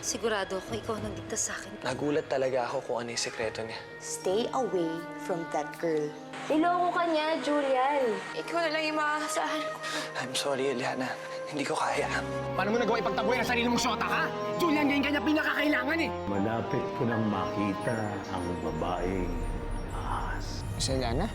Sigurado ako ikaw ang nagligtas sa akin. Nagulat talaga ako kung ano yung sekreto niya. Stay away from that girl. Niloko ka niya, Julian. Ikaw na lang yung maaasahan ko. I'm sorry, Eliana. Hindi ko kaya. Paano mo nagawa ipagtaboy ang sarili mong syota, ha? Julian, ngayon kanya pinakakailangan eh. Malapit ko nang makita ang babaeng ahas. Si Eliana?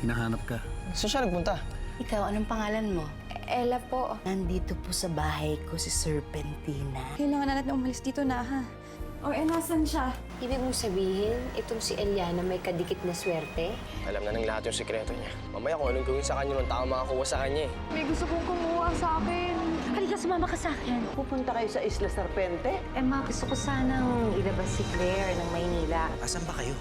Hinahanap ka. Saan siya nagpunta? Ikaw, anong pangalan mo? Ella po. Nandito po sa bahay ko si Serpentina. Kailangan na natin umalis dito na, ha? O, nasan siya? Ibig mong sabihin, itong si Eliana may kadikit na swerte? Alam na ng lahat yung sikreto niya. Mamaya kung anong gawin sa kanya nung tao makakuha sa kanya eh. May gusto kong kumuha sa akin. Halika, sumama ka sa akin. Pupunta kayo sa Isla Serpente? Gusto ko sanang ilabas si Claire ng Maynila. Asan ba kayo?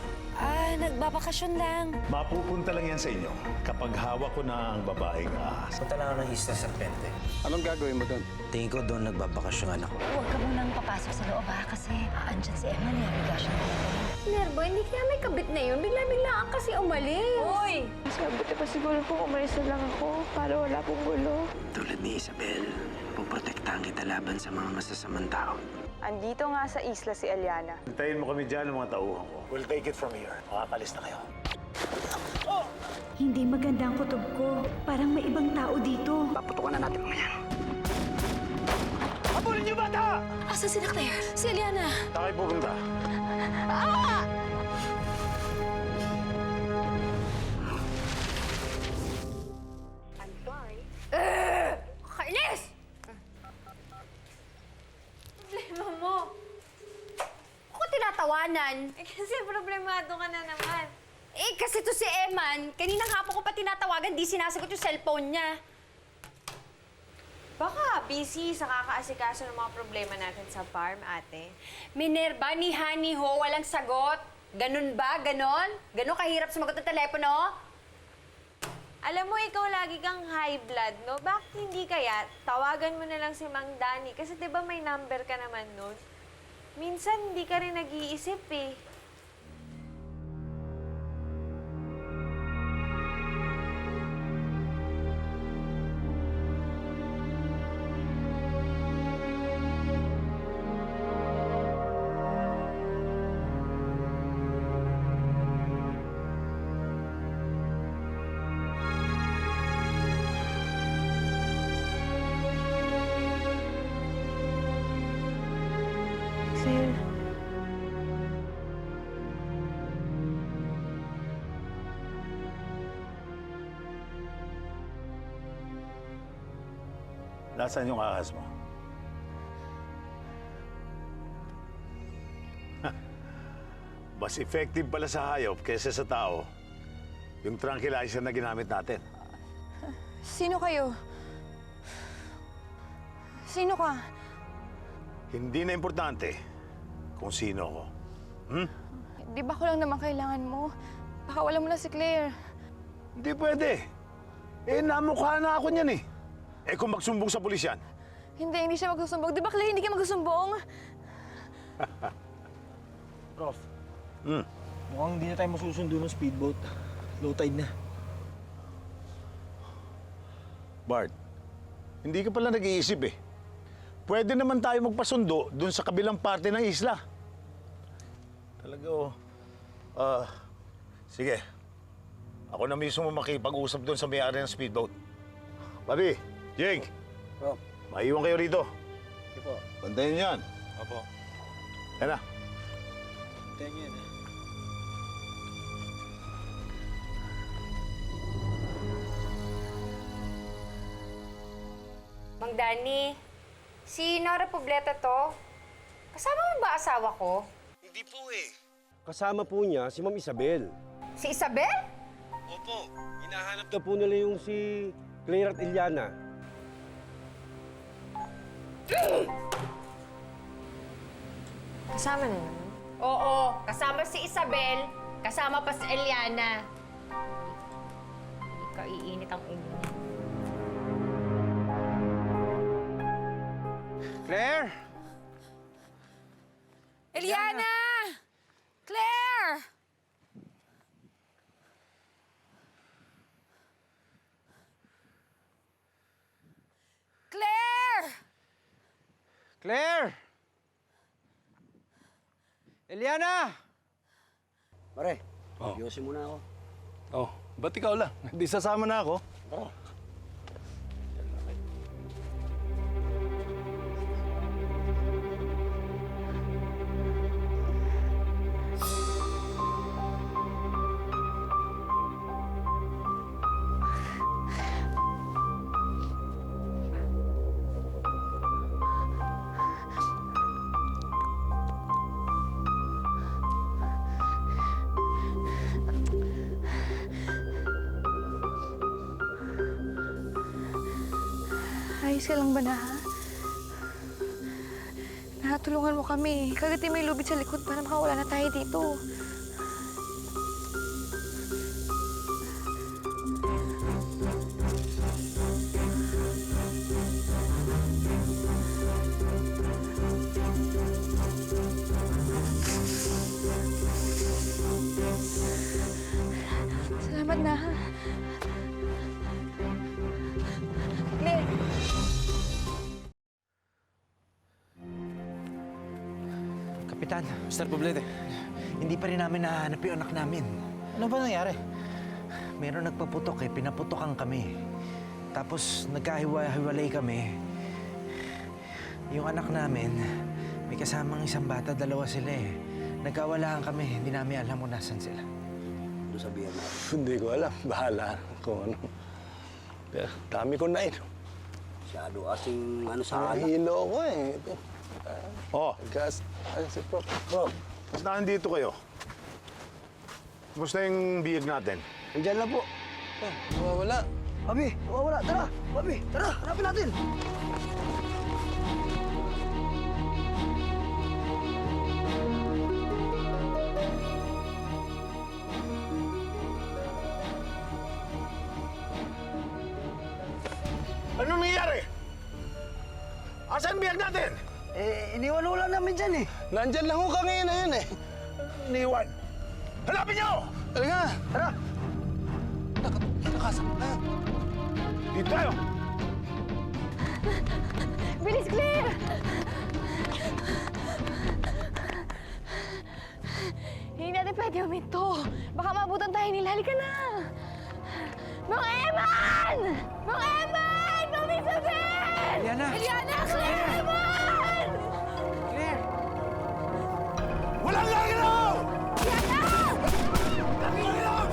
Nagbabakasyon lang. Mapupunta lang yan sa inyo kapag hawak ko na ang babaeng ahas. Punta lang ako ng Isla Serpente. Anong gagawin mo doon? Tingin ko doon nagbabakasyon ang anak ko. Huwag ka munang papasok sa loob, ha? Kasi andyan si Emma niya. Bigasyon na natin. Nervo, hindi kaya may kabit na yun. Bigla-biglaan kasi umalis. Hoy! Mas mabuti pa siguro kung umalis na lang ako para wala pong gulo. Tulad ni Isabel, puprotektahan kita laban sa mga masasamang tao. Andito nga sa isla si Eliana. Hintayin mo kami dyan ng mga tauhan ko. We'll take it from here. Makakalis na kayo. Hindi maganda ang kutob ko. Parang may ibang tao dito. Paputukan na natin mamaya. Habulin niyo bata! Asan si Claire? Si Eliana. Saan kayo pupunta? Kainis! Problema mo. Ako tinatawanan. Kasi problemado ka na naman. Kasi to si Eman. Kanina hapon ko pa tinatawagan, di sinasagot yung cellphone niya. Baka busy sa kakaasikaso ng mga problema natin sa farm, ate. Minerva, ni Honey Ho, walang sagot. Ganun ba? Ganon? Ganon kahirap sumagot ng telepono? Alam mo, ikaw lagi kang high blood, no? Bakit hindi kaya tawagan mo na lang si Mang Danny? Kasi di ba may number ka naman nun? Minsan, hindi ka rin nag-iisip eh. Claire. Nasaan yung ahas mo? Mas effective pala sa hayop kaysa sa tao yung tranquilizer na ginamit natin. Sino kayo? Sino ka? Hindi na importante kung sino ako. Di ba ko lang naman kailangan mo? Baka wala mo na si Claire. Hindi pwede. Namukha na ako niyan eh. Kung magsumbong sa pulis yan. Hindi siya magsusumbong. Di ba, Claire, hindi ka magsusumbong? Prof, mukhang hindi na tayo masusundo ng speedboat. Low tide na. Bart, hindi ka pala nag-iisip eh. Pwede naman tayo magpasundo dun sa kabilang parte ng isla. Talaga oh. Sige. Ako na mismo makipag-usap dun sa may-ari ng speedboat. Papi, Jake. Prof. Maiwan kayo rito. Okay po. Bantayan niyo yan. Opo. Yan na. Tayo yan, eh. Mang Danny, si Nora Pobleta to. Kasama mo ba asawa ko? Hindi po eh. Kasama po niya si Ma'am Isabel. Si Isabel? Opo, hinahanap Ito po nila yung si Claire at Eliana. Kasama na naman. Oo, kasama si Isabel, kasama pa si Eliana. Hindi ka iinit ang ulo niya. Claire! Eliana! Claire! Claire! Eliana! Pare, ayusin mo na ako. Oh, ba't ikaw lang? Di sasama na ako. Ayos ka lang ba na, ha? Natulungan mo kami. Kagatin mo yung lubid sa likod para makawala na tayo dito. Salamat na, ha? Claire! Kapitan, Mr. Poblete, hindi pa rin namin nahanap yung anak namin. ano ba nangyari? Meron nagpaputok pinaputokan kami. Tapos nagkahiwa-hiwalay kami. Yung anak namin, may kasamang isang bata, dalawa sila eh. Nagkawalaan kami, hindi namin alam kung nasan sila. Ano sabihan natin? Hindi ko alam. Bahala kung ano. Pero dami ko na ino. Masyado kasing ano sa anak. Nahilo ko eh. Oh, gas. Ay, si Prof. Prof, mas nandito kayo. Kumusta yung biyag natin? Andiyan lang po. Wala. Abi, wala. Tara! Abi, tara! Hanapin natin! Anong nangyayari? Asan biyag natin? Iniwan lang namin dyan eh. Nandyan lang ho kami na yun eh. Niwan. Hanapin niyo! Talaga. Tara! Nakasama na. Dito tayo! Bilis, Claire! Hindi natin pwede huminto. Baka maabutan tayo nila. Halika na! Mang Eman! Mang Eman! Mang Isabel! Eliana! Eliana! Claire! Eman! Claire! Walang gagalaw! Eliana! Gagalaw!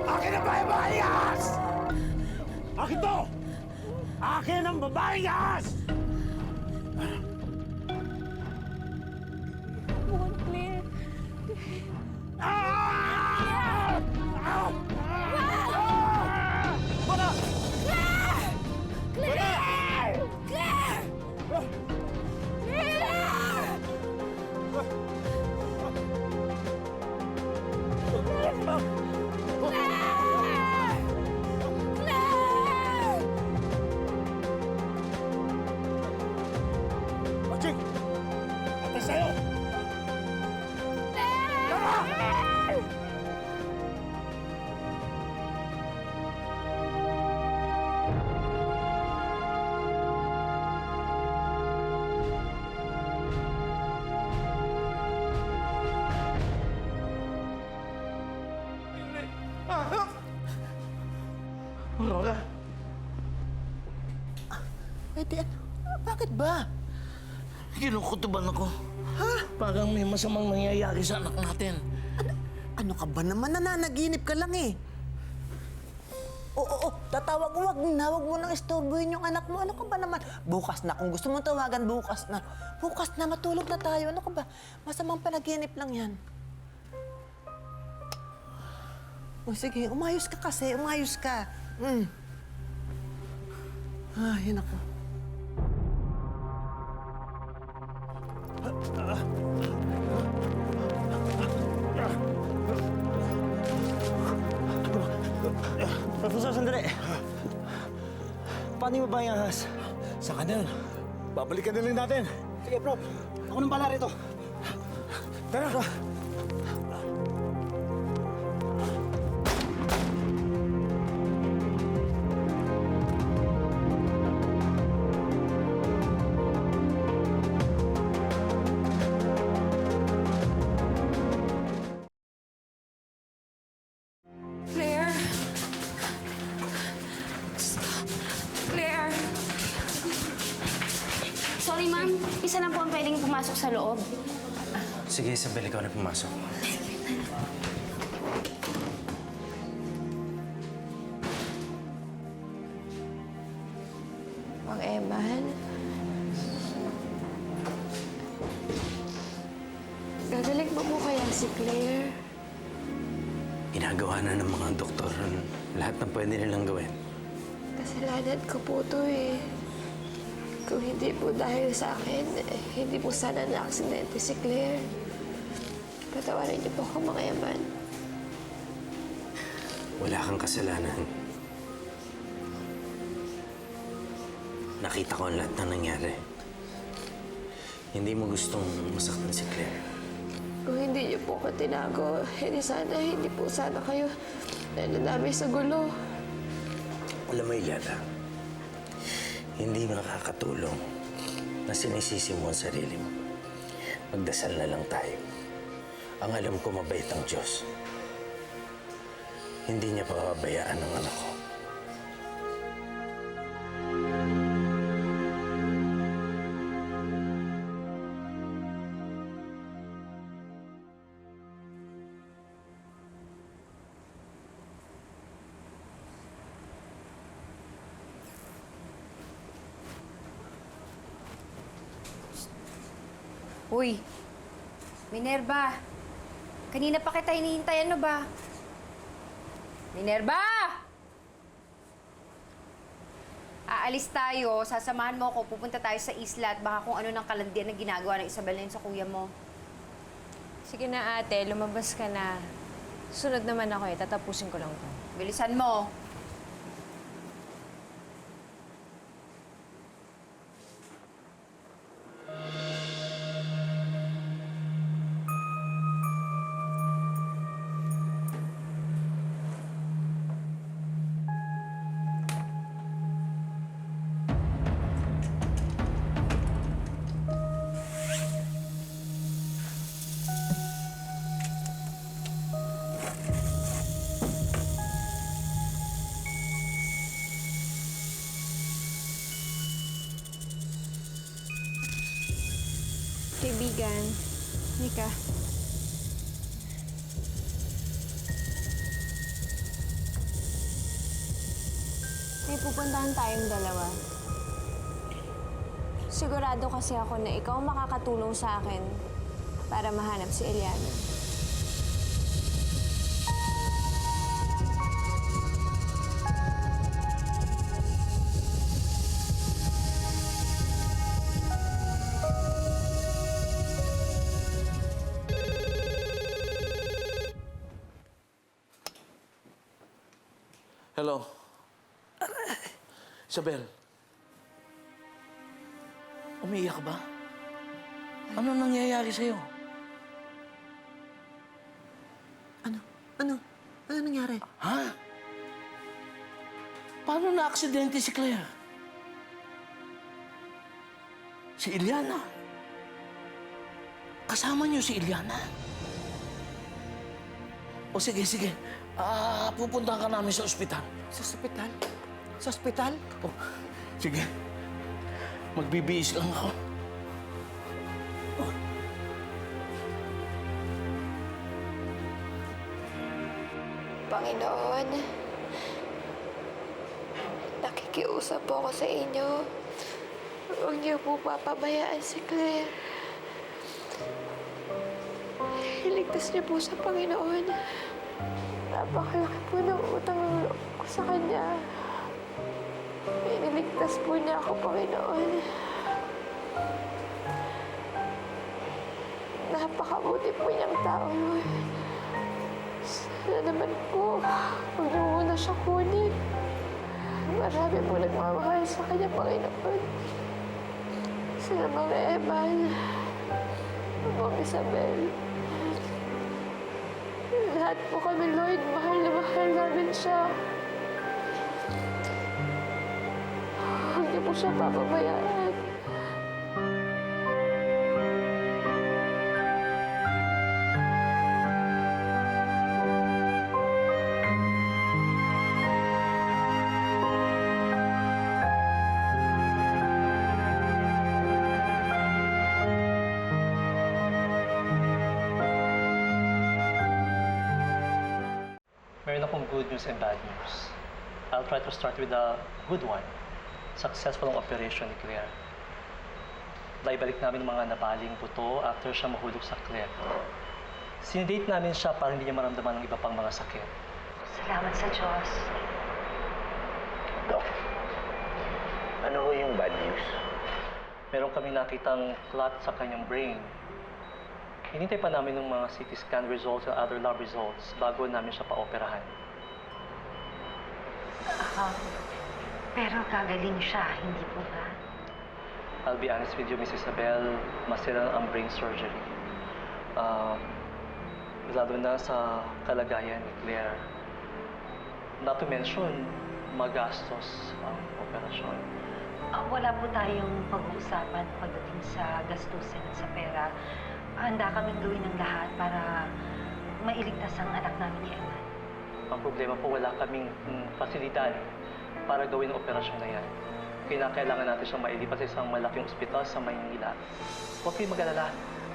Akin ang bahay bahay ahas! Akin to! Akin ang babaeng ahas! Buwan, Claire. Ah! Ah! Claire! Claire! Claire! Machik! Atas sa'yo! Aurora. Pwede, bakit ba? Kinukutuban ako. Ha? Parang may masamang nangyayari sa anak natin. Ano ka ba naman? Nananaginip ka lang eh. Oo, tatawag mo. Wag mo nang istorbohin yung anak mo. Ano ka ba naman? Bukas na. Kung gusto mong tawagan, bukas na. Bukas na, matulog na tayo. Ano ka ba? Masamang panaginip lang yan. O sige, umayos ka kasi. Umayos ka. Ay, naku. Professor, sandali. Paano yung babaeng ahas? Sa kanan. Babalikan na lang natin. Sige, Prof. Ako nang pala rito. Tara! pwedeng pumasok sa loob? Sige, Isabel, ikaw na pumasok. Mang Eman? Gagaling ba po kaya si Claire? Ginagawa na ng mga doktor lahat ng pwede nilang gawin. Kasalanan ko po to eh. Kung hindi po dahil sa akin, hindi po sana na-aksidente si Claire. Patawarin niyo po ako, Mang Eman. Wala kang kasalanan. Nakita ko ang lahat ng nangyari. Hindi mo gustong masaktan si Claire. Kung hindi niyo po ako tinago, hindi po sana kayo nananamay sa gulo. Alam mo, Ilyana, hindi makakatulong na sinisisi mo ang sarili mo. Magdasal na lang tayo. Ang alam ko, mabait ang Diyos. Hindi niya pababayaan ang anak ko. Uy, Minerva! Kanina pa kita hinihintay, ano ba? Minerva! Aalis tayo, sasamahan mo ako, pupunta tayo sa isla at baka kung ano ng kalandian na ginagawa ng Isabel na yun sa kuya mo. Sige na ate, lumabas ka na. Sunod naman ako eh, tatapusin ko lang to. Bilisan mo. Kaibigan, Nika. May pupuntahan tayong dalawa. Sigurado kasi ako na ikaw makakatulong sa akin para mahanap si Eliana. Hello? Isabel? Umiiyak ka ba? Ano nangyayari sa'yo? Ano nangyari? Ha? Paano na-aksidente si Claire? Si Eliana? Kasama niyo si Eliana? O sige, sige. Pupuntahan ka namin sa ospital. Sa ospital? Sa ospital? Oh, sige. Magbibihis lang ako. Panginoon, nakikiusap po ako sa inyo. Huwag niyo po papabayaan si Claire. Iligtas niyo po sa Panginoon. Napakalaki po ng utang ng loob ko sa Kanya. Iniligtas po niya ako, Panginoon. Napakabuti po niyang tao, Lord. Sana naman po, huwag niyo muna siya kunin. Marami po nagmamahal sa Kanya, Panginoon. Sila mga Eman, mga Isabel. Lahat po kami, Lord, mahal na mahal namin siya. Huwag niyo po siya papabayaan. Meron akong good news and bad news. I'll try to start with the good one. Successful ang operation ni Claire. Naibalik namin ang mga nabaling buto after siya mahulog sa cliff. Sinidate namin siya para hindi niya maramdaman ng iba pang mga sakit. Salamat sa Diyos. Dok, ano ho yung bad news? Meron kami nakitang clot sa kanyang brain. Hinintay pa namin ng mga CT scan results and other lab results bago namin siya pa-operahan. Pero gagaling siya, hindi po ba? I'll be honest with you, Miss Isabel, masira ang brain surgery. Lalo na sa kalagayan ni Claire. Not to mention, magastos ang operasyon. Wala po tayong pag-uusapan pagdating sa gastusin at sa pera. Handa kaming gawin ang lahat para mailigtas ang anak namin ni Eman. Ang problema po, wala kaming fasilidad para gawin ang operasyon na yan. Kailangan natin siyang mailipat sa isang malaking ospital sa Maynila. Huwag kayong mag-alala.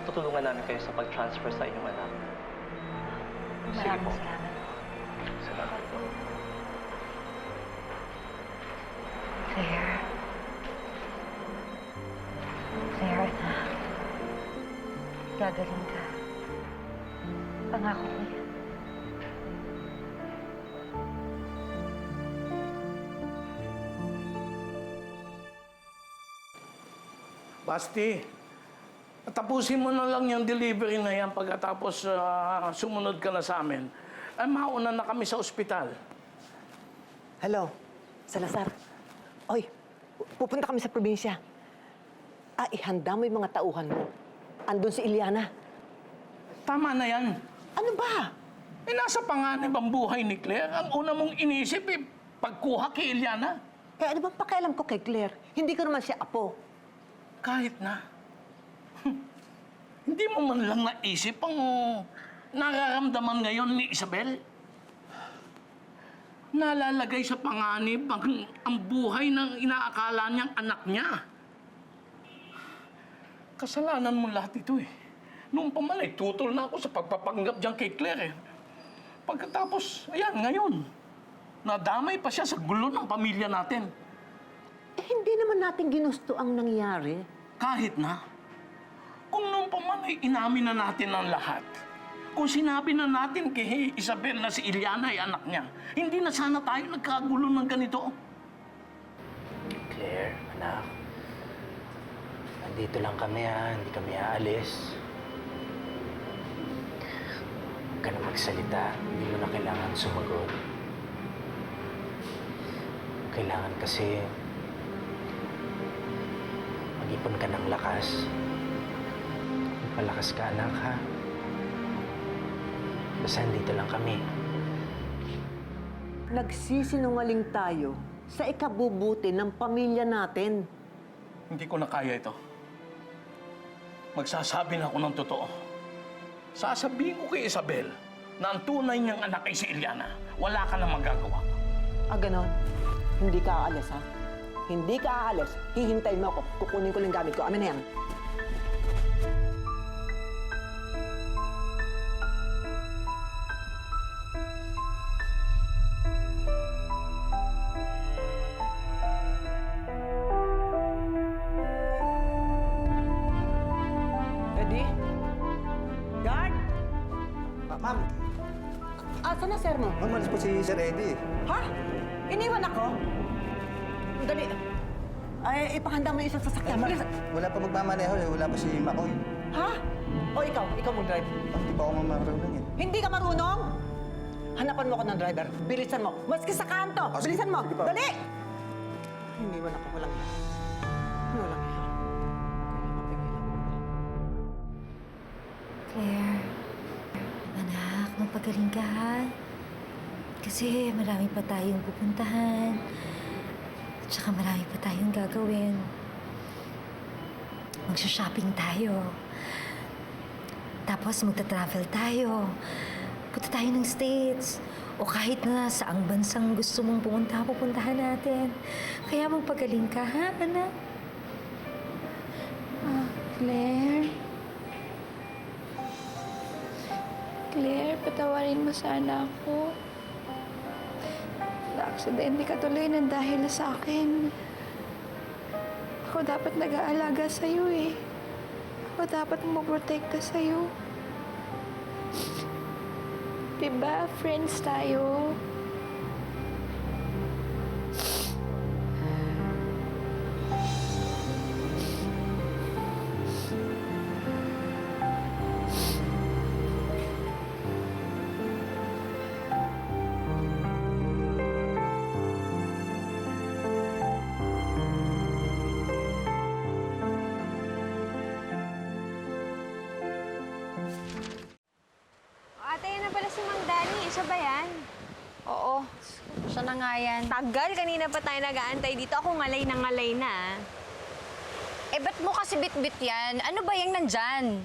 Tutulungan namin kayo sa pag-transfer sa inyong anak. Sige po. Maraming salamat. Salamat po. Claire. Claire, anak. Gagaling ka. Pangako ko yan. Basti, tapusin mo na lang yung delivery na yan pagkatapos sumunod ka na sa amin. Ay, mauna na kami sa ospital. Hello, Salazar. Oy, pupunta kami sa probinsya. Ihanda mo yung mga tauhan mo. Andun si Iliana. Tama na yan. Ano ba? Nasa panganib ang buhay ni Claire. Ang una mong inisip, pagkuha kay Iliana. Ano bang pakialam ko kay Claire? Hindi ko naman siya apo. Kahit na. Hindi mo man lang naisip ang nararamdaman ngayon ni Isabel? Nalalagay sa panganib ang buhay ng inaakala niyang anak niya. Kasalanan mo lahat ito eh. Noong pa man ay tutol na ako sa pagpapanggap dyan kay Claire eh. Pagkatapos, ayan, ngayon, nadamay pa siya sa gulo ng pamilya natin. Hindi naman natin ginusto ang nangyari. Kahit na. Kung noon pa man ay inamin na natin ang lahat. Kung sinabi na natin kay Isabel na si Iliana ay anak niya, hindi na sana tayo nagkagulo ng ganito. Claire, anak. Nandito lang kami hindi kami aalis. Huwag ka na magsalita. Hindi mo na kailangan sumagot. Kailangan kasi mag-ipon ka ng lakas. Magpalakas ka, anak, ha? Basta dito lang kami. Nagsisinungaling tayo sa ikabubuti ng pamilya natin. Hindi ko na kaya ito. Magsasabi na ako ng totoo. Sasabihin ko kay Isabel na ang tunay niyang anak ay si Iliana. Wala ka na magagawa. Ganon? Hindi ka aalis, ha? Hindi ka aalis. Hihintay mo ako. Kukunin ko lang gamit ko. Amin na yan. Ready? Guard! Ma'am, Asa na, sir mo? malis po si Sir Eddie. Ha? Iniwan ako? Dali. Ay, ipakanda mo yung isang sasakyan. Bilis. Wala pa magmamaneho eh. Wala pa si Makoy. Ha? O ikaw? Ikaw mag-drive. Hindi pa ako mamarunong eh. Hindi ka marunong? Hanapan mo ako ng driver. Bilisan mo. Maski sa kanto. sige, Bilisan mo. sige pa. Dali! Iniwan ako. Walang yan. Walang yan. Kailangan mapigilan ko na. Claire, anak, magpagaling ka ha. Kasi marami pa tayong pupuntahan. At saka marami pa tayong gagawin. Magsha-shopping tayo. Tapos magta-travel tayo. Punta tayo ng States. O kahit na saang bansang gusto mong pupuntahan natin. Kaya magpagaling ka ha, anak? Claire? Claire, patawarin mo sana ako. Aksidente ka tuloy ng dahil sa akin. Ako dapat nag-aalaga sa'yo eh. Ako dapat maprotekta sa'yo. Diba, friends tayo? Ate, yan na pala si Mang Danny. Siya ba yan? Oo, siya na nga yan. Tagal, kanina pa tayo nag-aantay dito. Ako ngalay na. Eh, ba't mo kasi bit-bit yan? Ano ba yung nandyan?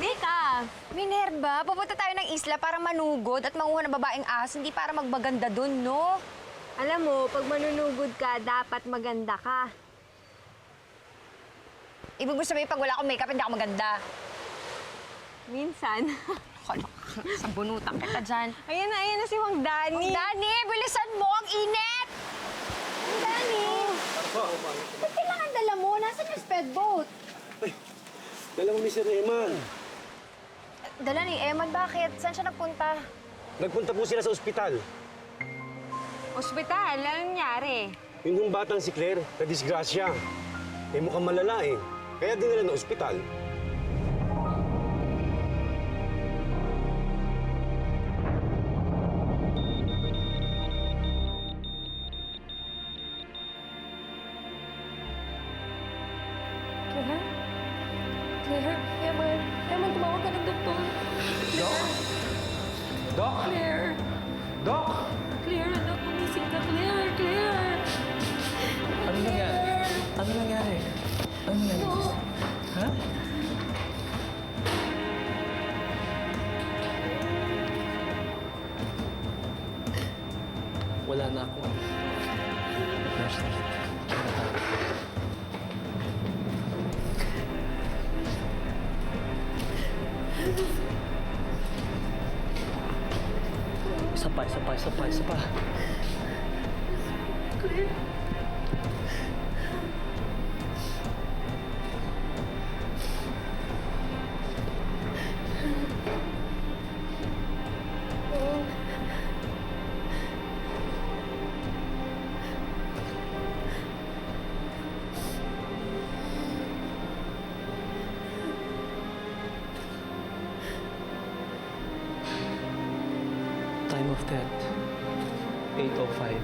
Mika! Minerva, pupunta tayo ng isla para manugod at manguha ng babaeng ahas, hindi para magbaganda dun, no? Alam mo, pag manunugod ka, dapat maganda ka. Ibig mo sabihin, pag wala akong makeup, hindi ako maganda. Minsan. Sabunutan kita dyan. Ayan na si Mang Danny. Mang Danny, bilisan mo! Ang init! Mang Danny! Ba't kailangan dala mo? Nasaan yung speedboat? Dala mo ni Sir Eman. Dala ni Eman, bakit? Saan siya nagpunta? Nagpunta po sila sa ospital. Ospital, anong nangyari? Yung batang si Claire, na-disgrasya. Eh mukhang malala eh. Kaya dinala na ospital. Claire, Eman, tumawag ka ng doktor. Doc? Claire, Doc? Claire, anak, gumising ka, Claire. Ano nangyari? Ano nangyari? Ano nangyari? Ha? Wala na ako. Nurse. Isa pa. Time of death, 8:05.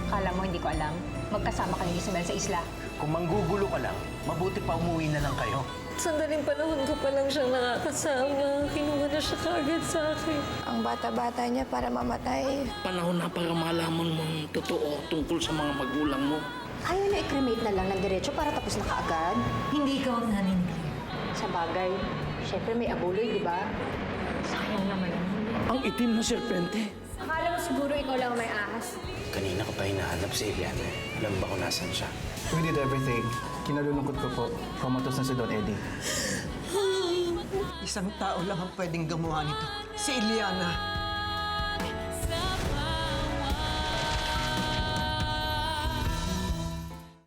Akala mo hindi ko alam? Magkasama kayo ni Isabel sa isla. Kung manggugulo ka lang, mabuti pa umuwi na lang kayo. Sandaling panahon ko pa lang siyang nakakasama. Kinuha na siya kaagad sa akin. Ang bata-bata niya para mamatay. Panahon na para malaman mo ang totoo tungkol sa mga magulang mo. Ayaw na i-cremate na lang ng diretso para tapos na kaagad. Hindi ikaw ang nanay ni Claire. Sa bagay, syempre may abuloy, di ba? Sayang naman yun. Ang itim na serpente. Akala mo siguro ikaw lang may ahas. Kanina ko pa hinahanap si Eliana. Alam ba kung nasan siya? We did everything. Kinalulungkot ko po. Comatose na si Don Eddie. Isang tao lang ang pwedeng gumawa nito. Si Eliana.